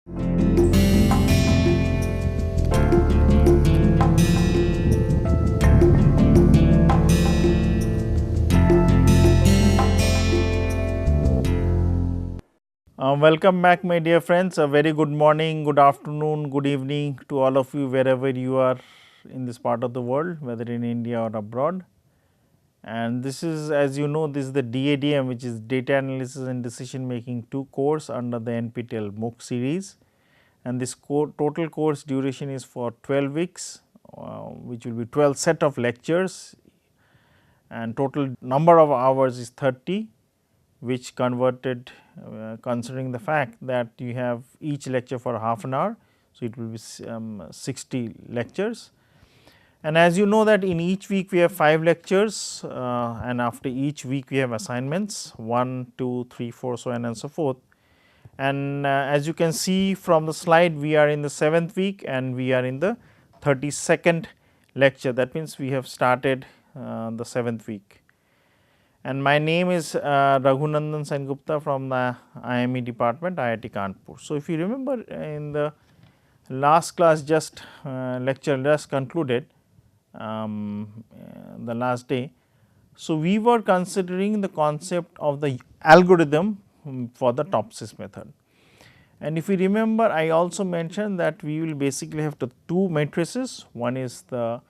Welcome back, my dear friends. A very good morning, good afternoon, good evening to all of you wherever you are in this part of the world, whether in India or abroad. And this is, as you know, this is the DADM, which is Data Analysis and Decision Making 2 course under the NPTEL MOOC series. And this total course duration is for 12 weeks, which will be 12 set of lectures, and total number of hours is 30, which converted considering the fact that you have each lecture for half an hour. So, it will be 60 lectures, and as you know that in each week we have 5 lectures, and after each week we have assignments 1, 2, 3, 4, so on and so forth. And as you can see from the slide, we are in the 7th week and we are in the 32nd lecture. That means, we have started the 7th week. And my name is Raghunandan Sengupta from the IME department, IIT Kanpur. So, if you remember in the last class, just lecture just concluded, the last day. So, we were considering the concept of the algorithm for the Topsis method. And if you remember, I also mentioned that we will basically have two matrices. One is the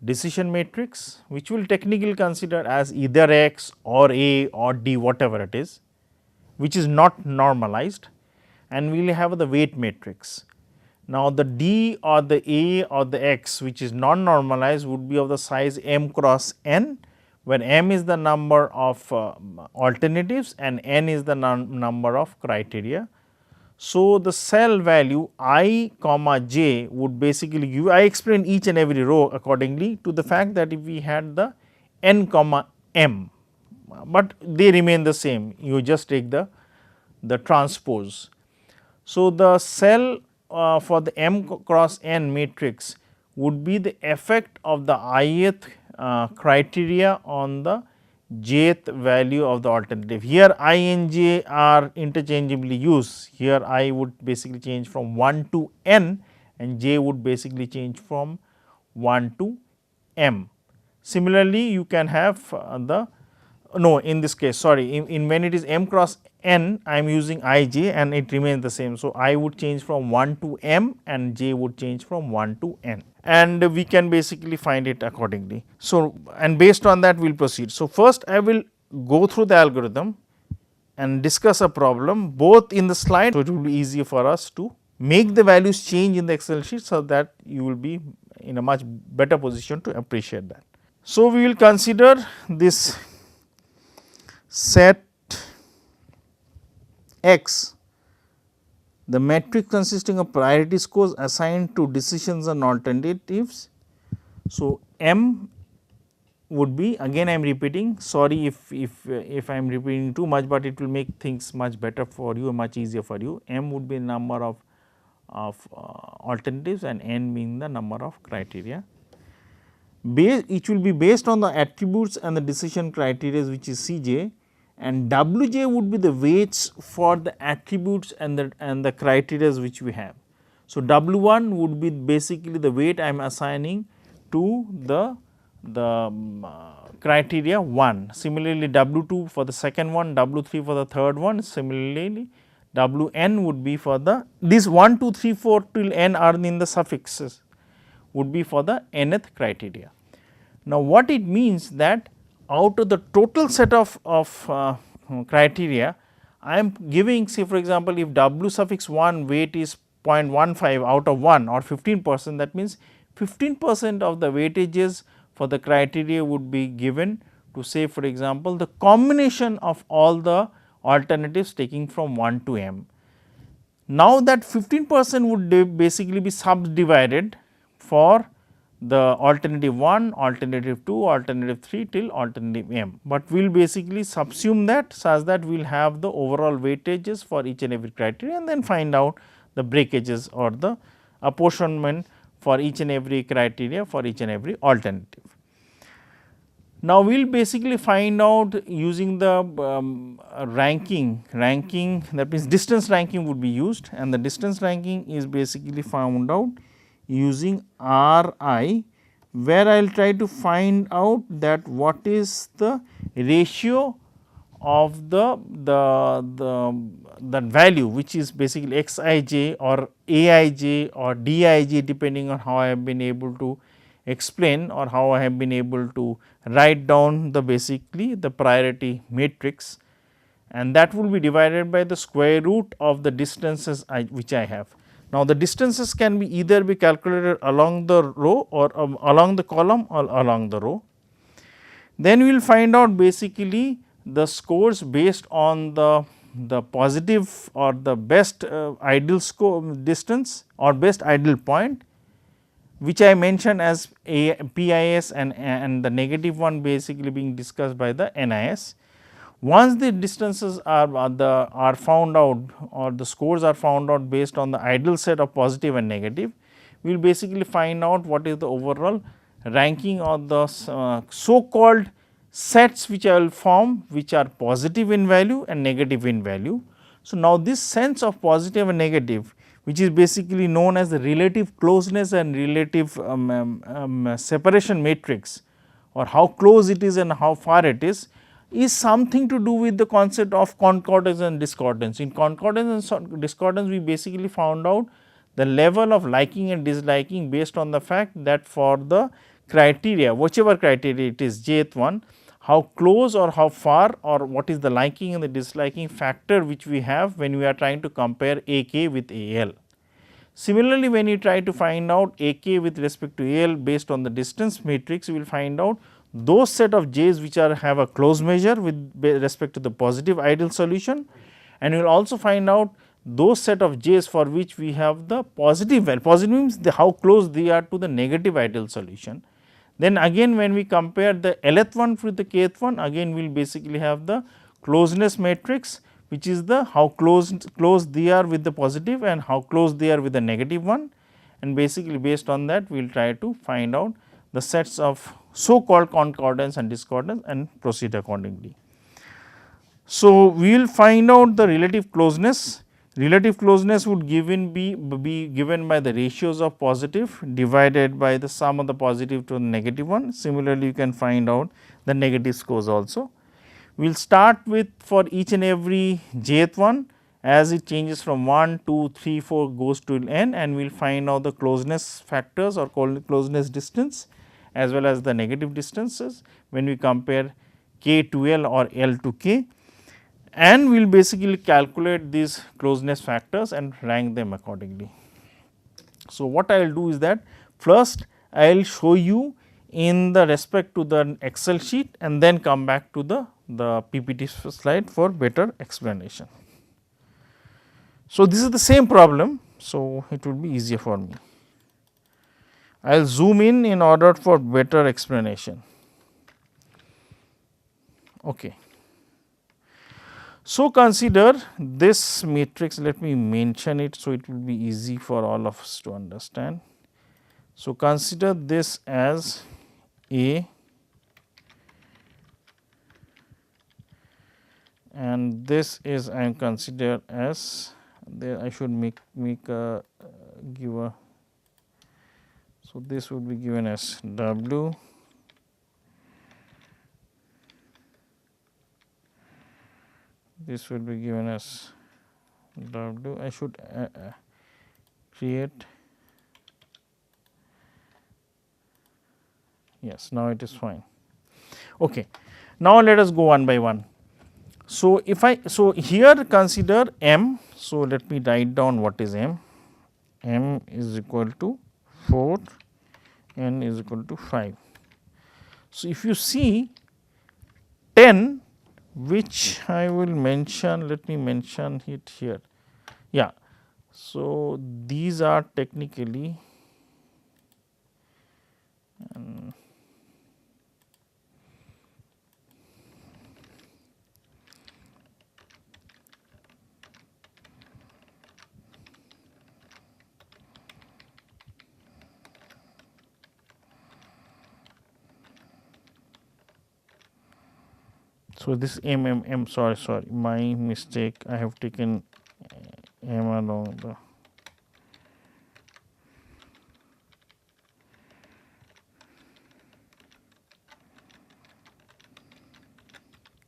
decision matrix, which we will technically consider as either X or A or D, whatever it is, which is not normalized, and we will have the weight matrix. Now, the D or the A or the X, which is non normalized, would be of the size m cross n, where m is the number of alternatives and n is the number of criteria. So, the cell value I comma j would basically give, I explain each and every row accordingly to the fact that if we had the n comma m, but they remain the same, you just take the transpose. So, the cell for the m cross n matrix would be the effect of the ith criteria on the jth value of the alternative. Here I and j are interchangeably used. Here I would basically change from 1 to n and j would basically change from 1 to m. Similarly, you can have in this case, sorry, in when it is m cross n, I am using I j and it remains the same. So, I would change from 1 to m and j would change from 1 to n, and we can basically find it accordingly. So, and based on that we will proceed. So, first I will go through the algorithm and discuss a problem both in the slide. So, it will be easier for us to make the values change in the Excel sheet, so that you will be in a much better position to appreciate that. So, we will consider this set X, the matrix consisting of priority scores assigned to decisions and alternatives. So, M would be, again I am repeating, sorry if I am repeating too much, but it will make things much better for you, much easier for you. M would be the number of alternatives and n being the number of criteria. It will be based on the attributes and the decision criteria, which is Cj, and Wj would be the weights for the attributes and the criteria which we have. So, W1 would be basically the weight I am assigning to the criteria 1. Similarly, W2 for the second one, W3 for the third one. Similarly, Wn would be for the this 1, 2, 3, 4 till n are in the suffixes, would be for the nth criteria. Now, what it means that out of the total set of criteria, I am giving, say for example, if W suffix 1 weight is 0.15 out of 1 or 15%, that means 15% of the weightages for the criteria would be given to, say for example, the combination of all the alternatives taking from 1 to m. Now, that 15% would basically be subdivided for the alternative 1, alternative 2, alternative 3 till alternative m, but we will basically subsume that such that we will have the overall weightages for each and every criteria, and then find out the breakages or the apportionment for each and every criteria for each and every alternative. Now, we will basically find out using the ranking that means distance ranking would be used, and the distance ranking is basically found out using RI, where I will try to find out that what is the ratio of that value, which is basically Xij or Aij or Dij, depending on how I have been able to explain or how I have been able to write down the basically the priority matrix, and that will be divided by the square root of the distances which I have. Now, the distances can be either be calculated along the row or along the column or along the row. Then we will find out basically the scores based on the positive or the best ideal score distance or best ideal point, which I mentioned as PIS and the negative one basically being discussed by the NIS. Once the distances are found out or the scores are found out based on the ideal set of positive and negative, we will basically find out what is the overall ranking of the so called sets which I will form, which are positive in value and negative in value. So, now this sense of positive and negative, which is basically known as the relative closeness and relative separation matrix, or how close it is and how far it is something to do with the concept of concordance and discordance. In concordance and discordance, we basically found out the level of liking and disliking based on the fact that for the criteria, whichever criteria it is jth one, how close or how far or what is the liking and the disliking factor which we have when we are trying to compare AK with AL. Similarly, when you try to find out AK with respect to AL based on the distance matrix, you will find out those set of j's which are have a close measure with respect to the positive ideal solution, and you will also find out those set of j's for which we have the positive value. Positive means how close they are to the negative ideal solution. Then again when we compare the Lth one with the kth one, again we will basically have the closeness matrix, which is the how close they are with the positive and how close they are with the negative one, and basically based on that we will try to find out the sets of so called concordance and discordance and proceed accordingly. So, we will find out the relative closeness. Relative closeness would be given by the ratios of positive divided by the sum of the positive to the negative one. Similarly, you can find out the negative scores also. We will start with for each and every jth one, as it changes from 1, 2, 3, 4 goes to n, and we will find out the closeness factors or closeness distance as well as the negative distances when we compare k to L or L to k, and we will basically calculate these closeness factors and rank them accordingly. So, what I will do is that first I will show you in the respect to the Excel sheet and then come back to the PPT slide for better explanation. So, this is the same problem. So, it will be easier for me. I will zoom in order for better explanation. Okay. So, consider this matrix, let me mention it, so it will be easy for all of us to understand. So, consider this as A and this is I am consider as there I should make a give a. So, this would be given as W, this will be given as W. I should create, yes, now it is fine. Okay. Now, let us go one by one. So, if I here consider M. So, let me write down what is M. M is equal to 4, N is equal to 5. So, if you see 10, which I will mention, let me mention it here. Yeah. So, these are technically So, this m sorry my mistake, I have taken m along the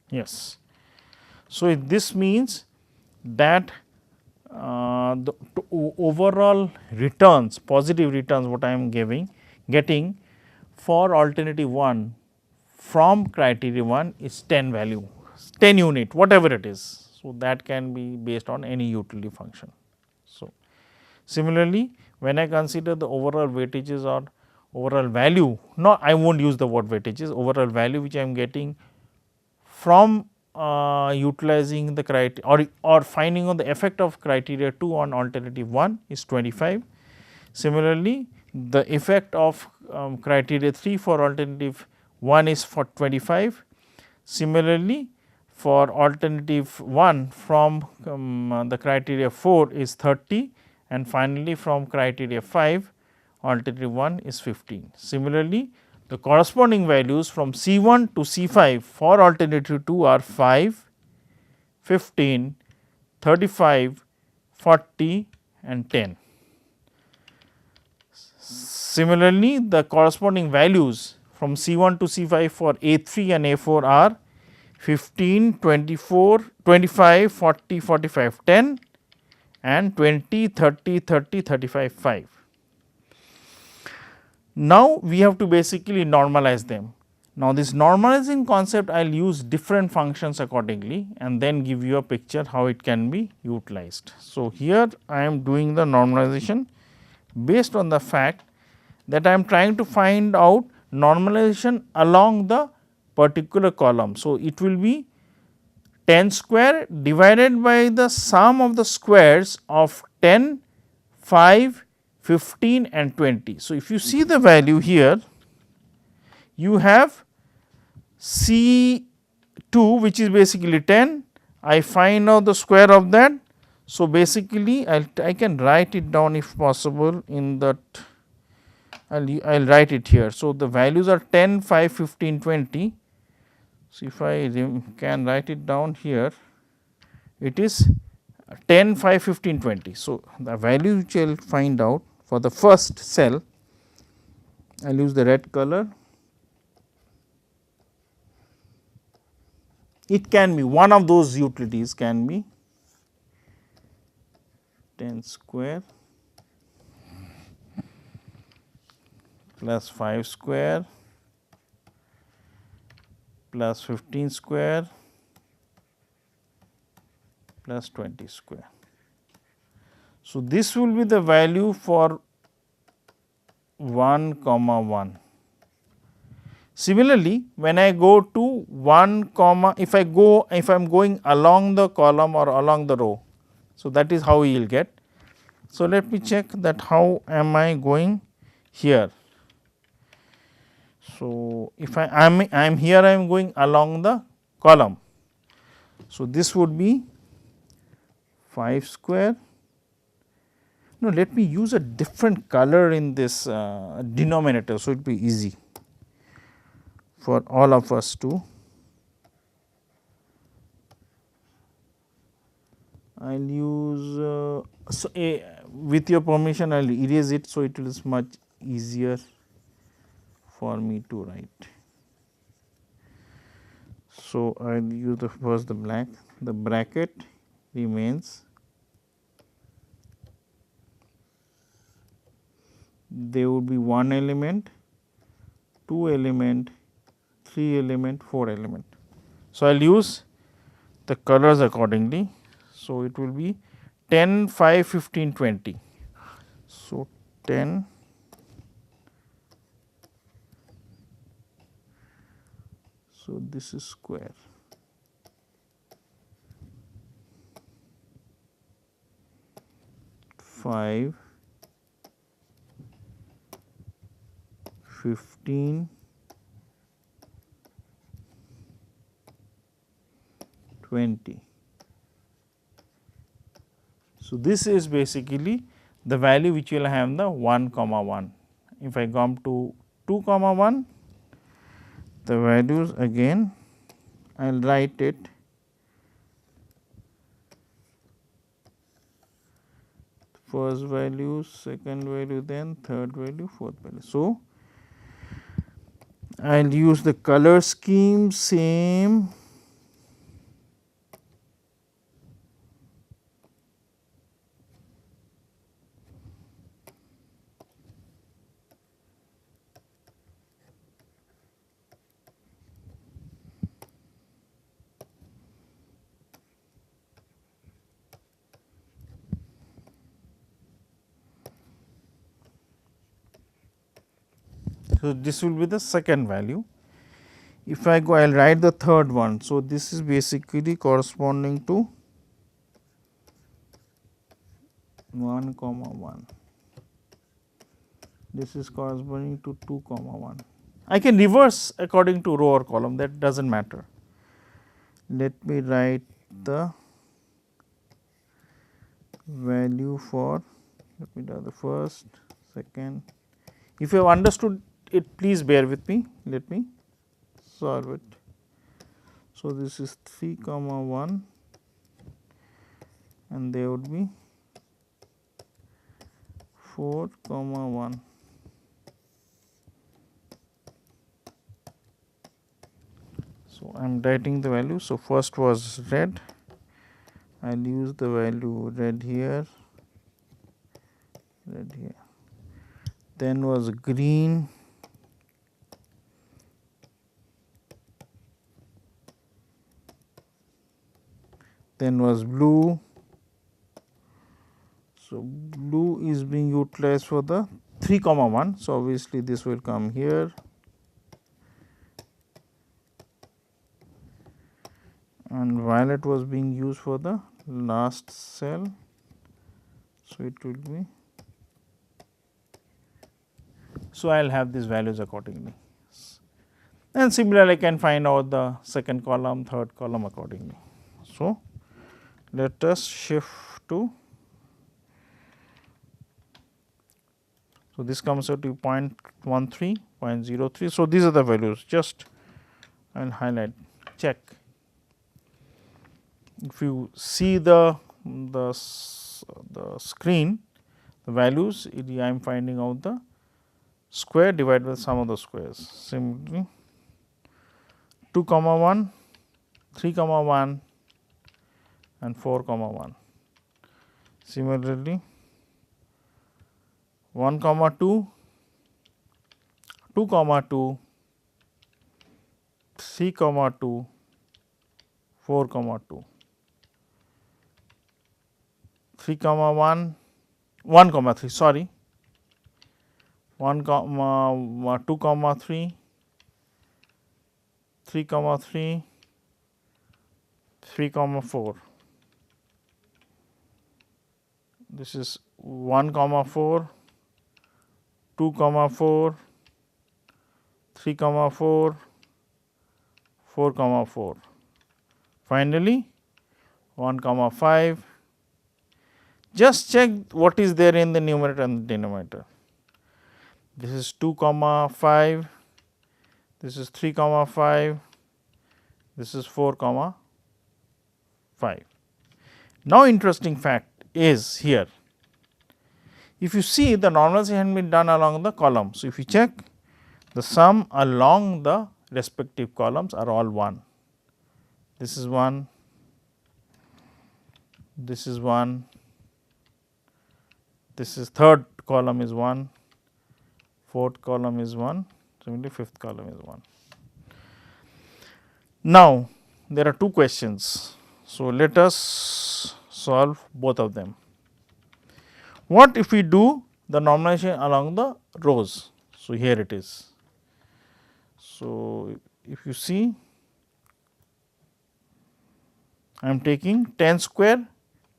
yes. So, this means that the overall returns, positive returns what I am getting for alternative 1 from criteria 1 is 10 value, 10 unit whatever it is. So, that can be based on any utility function. So, similarly, when I consider the overall weightages or overall value, no, I will not use the word weightages, overall value which I am getting from utilizing the criteria or finding on the effect of criteria 2 on alternative 1 is 25. Similarly, the effect of criteria 3 for alternative 1 is for 25. Similarly, for alternative 1 from the criteria 4 is 30, and finally, from criteria 5 alternative 1 is 15. Similarly, the corresponding values from C 1 to C 5 for alternative 2 are 5, 15, 35, 40 and 10. Similarly, the corresponding values from C 1 to C 5 for A 3 and A 4 are 15, 24, 25, 40, 45, 10 and 20, 30, 30, 35, 5. Now, we have to basically normalize them. Now, this normalizing concept I will use different functions accordingly and then give you a picture how it can be utilized. So, here I am doing the normalization based on the fact that I am trying to find out normalization along the particular column. So, it will be 10 square divided by the sum of the squares of 10, 5, 15 and 20. So, if you see the value here, you have C 2 which is basically 10, I find out the square of that. So, basically I can write it down if possible in that, I will write it here. So, the values are 10, 5, 15, 20. So, if I can write it down here, it is 10, 5, 15, 20. So, the value which I will find out for the first cell, I will use the red color. It can be one of those utilities, can be 10 square plus 5 square plus 15 square plus 20 square. So, this will be the value for 1 comma 1. Similarly, when I go to 1 comma, if I am going along the column or along the row, so that is how we will get. So, let me check that how am I going here. So, if I am here, I am going along the column. So, this would be 5 square. No, let me use a different color in this denominator. So, it will be easy for all of us to. I will use with your permission I will erase it. So, it is much easier for me to write. So, I will use the first the black, the bracket remains, there would be 1 element, 2 element, 3 element, 4 element. So, I will use the colors accordingly. So, it will be 10, 5, 15, 20. So, 10, so this is square, 5, 15, 20. So, this is basically the value which will have the 1 comma 1. If I come to 2 comma 1, the values again I will write it first value, second value, then third value, fourth value. So, I will use the color scheme same. So, this will be the second value. If I go, I will write the third one. So, this is basically corresponding to 1 comma 1. This is corresponding to 2 comma 1. I can reverse according to row or column, that does not matter. Let me write the value for, let me do the first, second. If you have understood it, please bear with me, let me solve it. So, this is 3 comma 1 and there would be 4 comma 1. So, I am writing the value. So, first was red, I will use the value red here, then was green, then was blue. So, blue is being utilized for the 3 comma 1. So, obviously, this will come here and violet was being used for the last cell. So, it will be, so I will have these values accordingly, and similarly I can find out the second column, third column accordingly. So, let us shift to, so this comes out to 0.13, 0.03. So, these are the values, just I will highlight, check. If you see the screen, the values, I am finding out the square divided by sum of the squares. Similarly, 2 comma 1, 3 comma 1 and 4 comma 1. Similarly, 1 comma 2, 2 comma 2, 3 comma 2, 4 comma 2, 3 comma 1, 1 comma 3, sorry, 1 comma 2 comma 3, 3 comma 3, 3 comma 4. This is 1 comma 4, 2 comma 4, 3 comma 4, 4 comma 4. Finally, 1 comma 5. Just check what is there in the numerator and the denominator. This is 2 comma 5, this is 3 comma 5, this is 4 comma 5. Now, interesting fact is here, if you see the normalization has been done along the column. So, if you check, the sum along the respective columns are all 1. This is 1, this is 1, this is third column is 1, fourth column is 1, similarly fifth column is 1. Now, there are two questions. So, let us solve both of them. What if we do the normalization along the rows? So, here it is. So, if you see, I am taking 10 square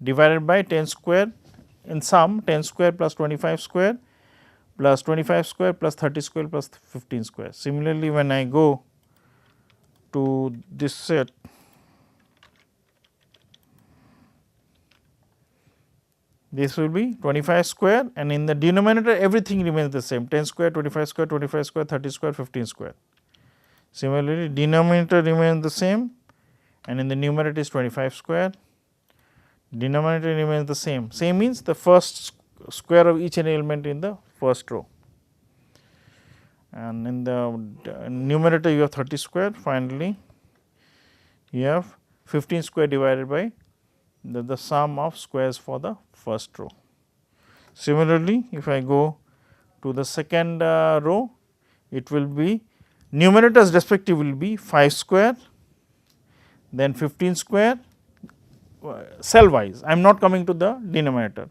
divided by 10 square in sum, 10 square plus 25 square plus 25 square plus 30 square plus 15 square. Similarly, when I go to this set, this will be 25 square and in the denominator everything remains the same, 10 square, 25 square, 25 square, 30 square, 15 square. Similarly, denominator remains the same, and in the numerator is 25 square, denominator remains the same. Same means the first square of each element in the first row, and in the numerator you have 30 square. Finally, you have 15 square divided by the sum of squares for the first row. Similarly, if I go to the second row, it will be numerators respective will be 5 square, then 15 square cell wise. I am not coming to the denominator,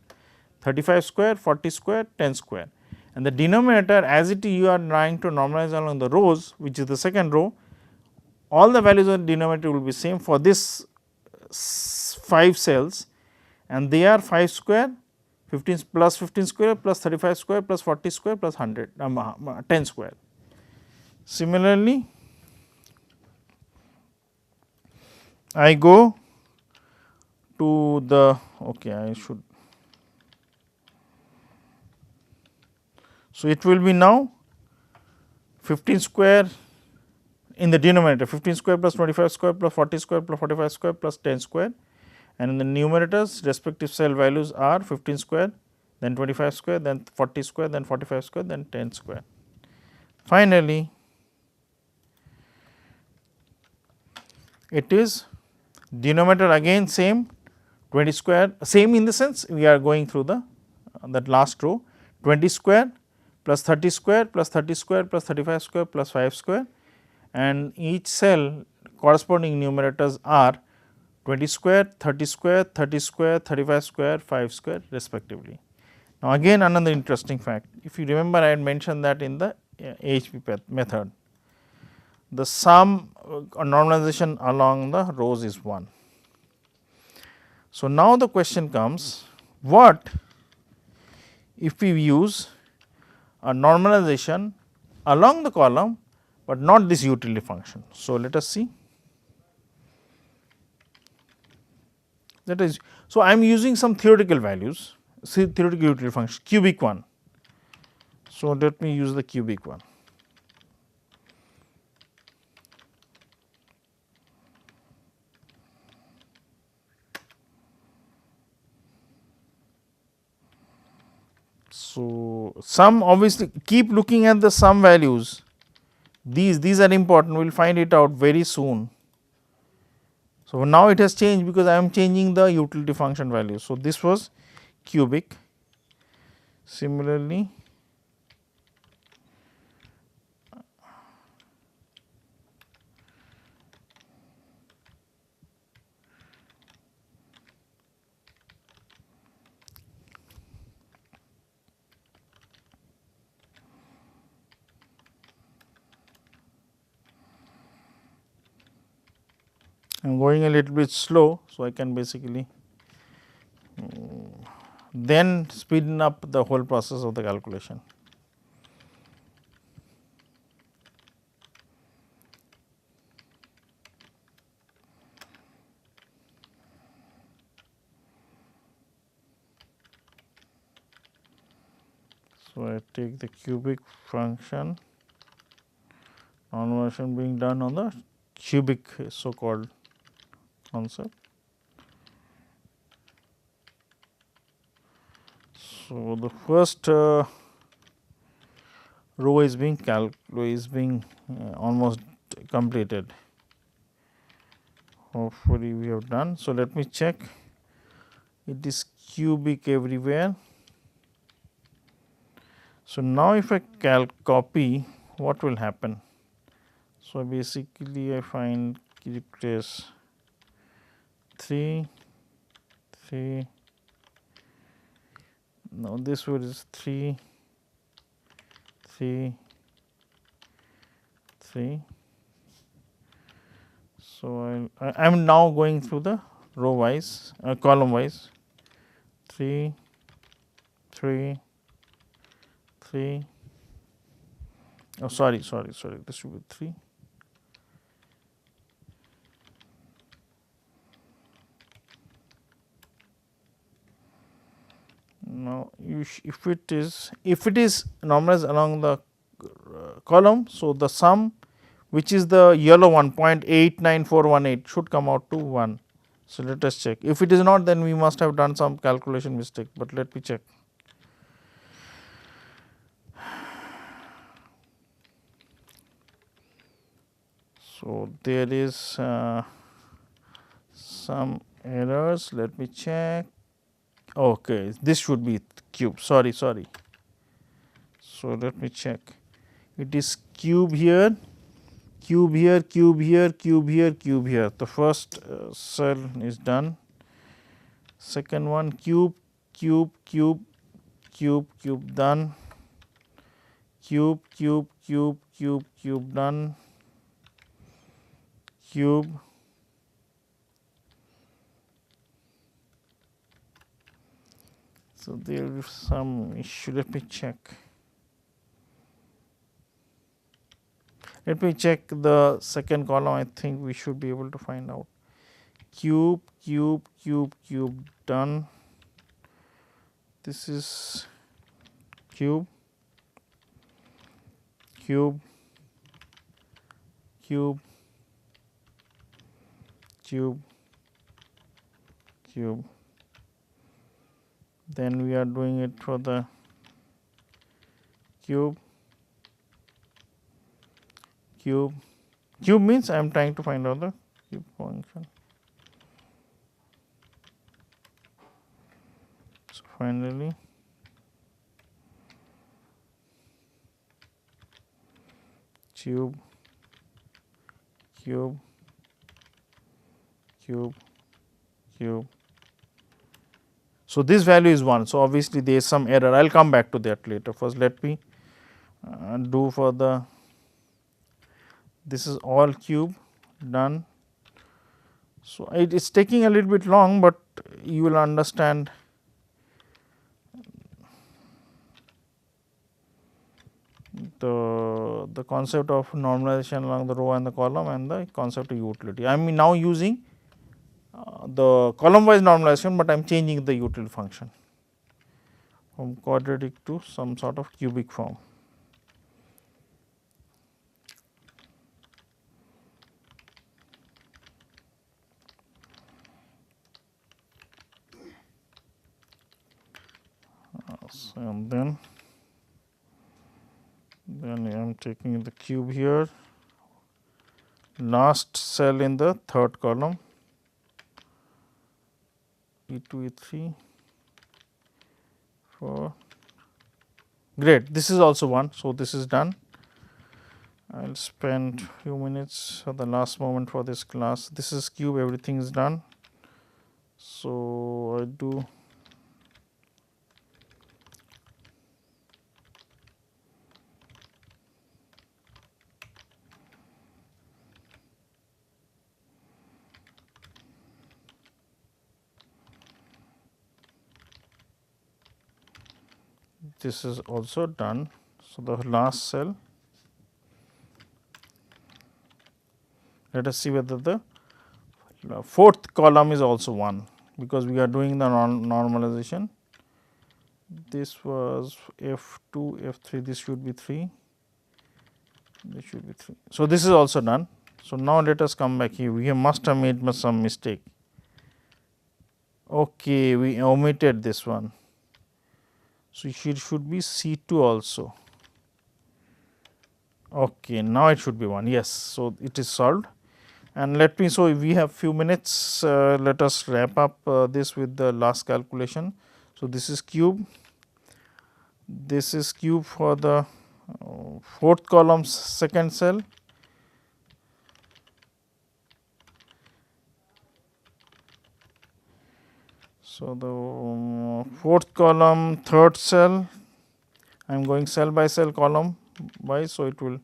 35 square, 40 square, 10 square, and the denominator as it you are trying to normalize along the rows, which is the second row, all the values of the denominator will be same for this 5 cells, and they are 5 square, 15 plus 15 square plus 35 square plus 40 square plus 100 10 square. Similarly, I go to the I should. So, it will be now 15 square in the denominator, 15 square plus 25 square plus 40 square plus 45 square plus 10 square, and in the numerators respective cell values are 15 square, then 25 square, then 40 square, then 45 square, then 10 square. Finally, it is denominator again same 20 square, same in the sense we are going through the that last row, 20 square plus 30 square plus 30 square plus 35 square plus 5 square, and each cell corresponding numerators are 20 square, 30 square, 30 square, 35 square, 5 square respectively. Now, again another interesting fact, if you remember I had mentioned that in the AHP method, the sum normalization along the rows is 1. So, now the question comes, what if we use a normalization along the column, but not this utility function. So, let us see. That is, so I am using some theoretical values, see theoretical utility function cubic one. So, let me use the cubic one. So, sum obviously keep looking at the sum values, these are important, we will find it out very soon. So, now it has changed because I am changing the utility function value. So, this was cubic. Similarly, I am going a little bit slow. So, I can basically then speeden up the whole process of the calculation. So, I take the cubic function, normalization being done on the cubic so called concept. So, the first row is being almost completed. Hopefully, we have done. So, let me check, it is cubic everywhere. So, now if I copy, what will happen? So, basically I find replace 3, 3, now this one is 3, 3, 3. So, I am now going through the row wise, column wise, 3, 3, 3. Oh, sorry, this should be 3. Now, if it is normalized along the column, so the sum which is the yellow one, 0.89418 should come out to 1. So, let us check. If it is not, then we must have done some calculation mistake, but let me check. So, there is some errors, let me check. Okay, this should be cube, sorry. So, let me check. It is cube here, cube here, cube here, cube here, cube here. The first cell is done. Second one, cube, cube, cube, cube, cube, done. Cube, cube, cube, cube, cube, done. Cube, so there is some issue. Let me check. Let me check the second column. I think we should be able to find out. Cube, cube, cube, cube, done. This is cube, cube, cube, cube, cube. Then we are doing it for the cube, cube. Cube means I am trying to find out the cube function. So, finally, cube, cube, cube, cube. So, this value is 1. So, obviously, there is some error. I will come back to that later. First, let me do for the, this is all cube, done. So, it is taking a little bit long, but you will understand the concept of normalization along the row and the column and the concept of utility. I am now using the column wise normalization, but I am changing the utility function from quadratic to some sort of cubic form. And then I am taking the cube here, last cell in the third column, E2, E3, 4. Great, this is also 1. So, this is done. I will spend few minutes at the last moment for this class. This is cube, everything is done. So, I do this is also done. So, the last cell, let us see whether the fourth column is also 1, because we are doing the normalization. This was F2, F3, this should be 3, this should be 3. So, this is also done. So, now let us come back here, we must have made some mistake. Okay, we omitted this one. So, it should be C2 also. Okay, now it should be 1, yes. So, it is solved, and let me, so we have few minutes, let us wrap up this with the last calculation. So, this is cube, this is cube for the fourth column second cell, so the fourth column third cell, I am going cell by cell column by, so it will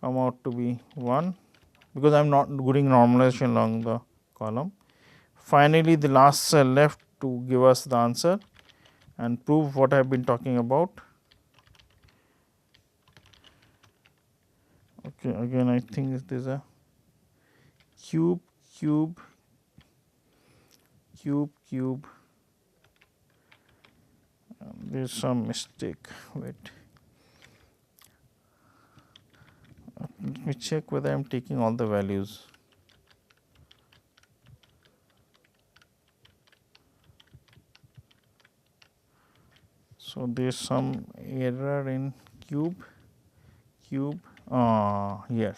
come out to be 1, because I am not doing normalization along the column. Finally, the last cell left to give us the answer and prove what I have been talking about. Okay, again I think it is a cube, cube, cube, cube. There is some mistake. Wait, let me check whether I am taking all the values. So, there is some error in cube, here.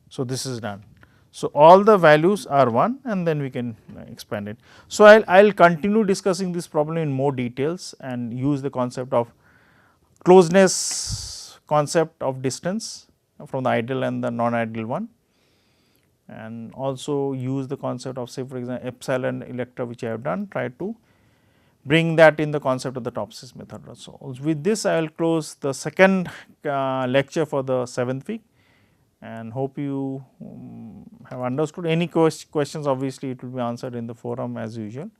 So, this is done. So, all the values are 1 and then we can expand it. So, I will continue discussing this problem in more details and use the concept of closeness concept of distance from the ideal and the non-ideal one, and also use the concept of, say for example, epsilon electra, which I have done, try to bring that in the concept of the Topsis method also. With this, I will close the second lecture for the 7th week, and hope you have understood. Any questions, obviously it will be answered in the forum as usual,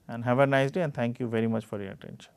and have a nice day, and thank you very much for your attention.